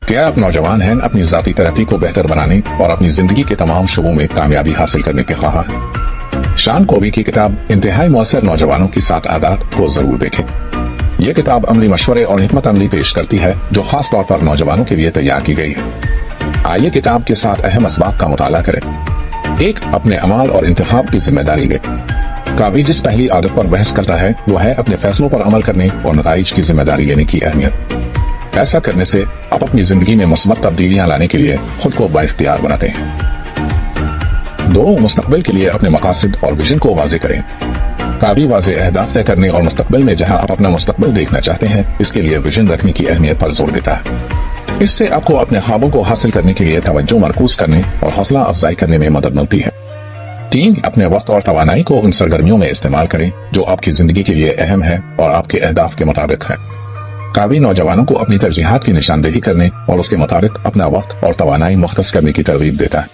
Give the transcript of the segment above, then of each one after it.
क्या आप नौजवान हैं अपनी ज़ाती तरक्की को बेहतर बनाने और अपनी जिंदगी के तमाम शोबों में कामयाबी हासिल करने के ख्वाह हैं? शान कोबी की किताब इंतहाई मौसर नौजवानों की 7 आदत को जरूर देखें। यह किताब अमली मशवरे और हिकमत अमली पेश करती है जो खास तौर पर नौजवानों के लिए तैयार की गई है। आइए किताब के 7 अहम असबाब का मुताला करें। 1. अपने अमाल और इंतखाब की जिम्मेदारी ले। काबी जिस पहली आदत पर बहस करता है वो है अपने फैसलों पर अमल करने और नताइज की जिम्मेदारी लेने की अहमियत। ऐसा करने से आप अपनी जिंदगी में मुस्बत तब्दीलियां लाने के लिए खुद को बाइख्तियार बनाते हैं। 2. मुस्तकबिल के लिए अपने मकासद और विजन को वाज़े करें। काबी वाज़े अहदाफ तय करने और मुस्तकबिल में जहां आप अपना मुस्तकबिल देखना चाहते हैं इसके लिए विजन रखने की अहमियत पर जोर देता है। इससे आपको अपने ख्वाबों को हासिल करने के लिए तवज्जो मरकूज करने और हौसला अफजाई करने में मदद मिलती है। 3. अपने वक्त और तवानाई को उन सरगर्मियों में इस्तेमाल करें जो आपकी जिंदगी के लिए अहम है और आपके अहदाफ के मुताबिक है। काबी नौजवानों को अपनी तरजीहात की निशानदेही करने और उसके मुताबिक अपना वक्त और तवानाई मुख्तस करने की तरगीब देता है।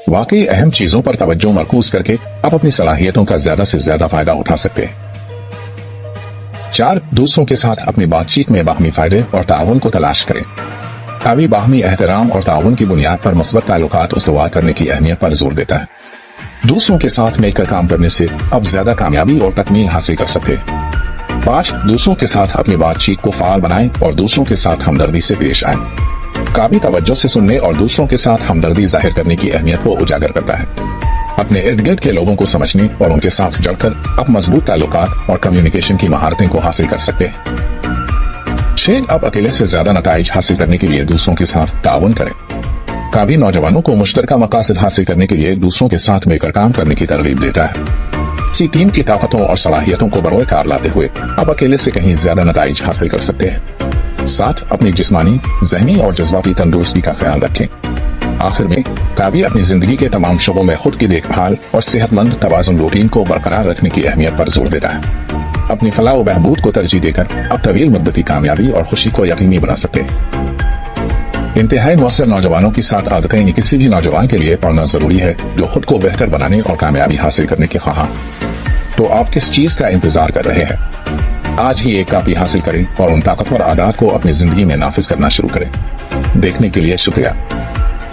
वाकई अहम चीजों पर तवज्जो मरकूज करके आप अपनी सलाहियतों का ज्यादा से ज्यादा फायदा उठा सकते हैं। 4. दूसरों के साथ अपनी बातचीत में बाहमी फायदे और ताउन को तलाश करें। काबी बाहमी एहतराम और ताउन की बुनियाद पर मुस्बत ताल्लुकात उस्तवार करने की अहमियत पर जोर देता है। दूसरों के साथ मिलकर काम करने से आप ज्यादा कामयाबी और तकमील हासिल कर सकते हैं। 5. दूसरों के साथ अपनी बातचीत को फाल बनाएं और दूसरों के साथ हमदर्दी से पेश आएं। काबी तवज्जो से सुनने और दूसरों के साथ हमदर्दी जाहिर करने की अहमियत को उजागर करता है। अपने इर्द गिर्द के लोगों को समझने और उनके साथ जुड़कर आप मजबूत ताल्लुकात और कम्युनिकेशन की महारतें को हासिल कर सकते हैं। 6. आप अकेले से ज्यादा नताइज हासिल करने के लिए दूसरों के साथ ताउन करें। काबी नौजवानों को मुश्तरका मकासद हासिल करने के लिए दूसरों के साथ मिलकर काम करने की तरगीब देता है। इसी टीम की ताकतों और सलाहियतों को बरोए कार लाते हुए आप अकेले से कहीं ज्यादा नताइज हासिल कर सकते हैं। 7. अपनी जिस्मानी, ज़हनी और जज्बाती तंदुरुस्ती का ख्याल रखें। आखिर में काबी अपनी जिंदगी के तमाम शोबों में खुद की देखभाल और सेहतमंद तवाज़ुन रूटीन को बरकरार रखने की अहमियत पर जोर देता है। अपनी फलाह व बहबूद को तरजीह देकर आप तवील मुद्दती कामयाबी और खुशी को यकीनी बना सकते हैं। इंतहाई मौसर नौजवानों की 7 आदतें किसी भी नौजवान के लिए पढ़ना जरूरी है जो खुद को बेहतर बनाने और कामयाबी हासिल करने के ख्वाह। तो आप किस चीज का इंतजार कर रहे हैं? आज ही एक कापी हासिल करें और उन ताकतवर आदात को अपनी जिंदगी में नाफिज करना शुरू करें। देखने के लिए शुक्रिया।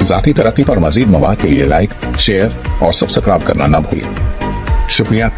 ज़ाती तरक्की पर मजीद मवाद के लिए लाइक, शेयर और सब्सक्राइब करना न भूलें। शुक्रिया।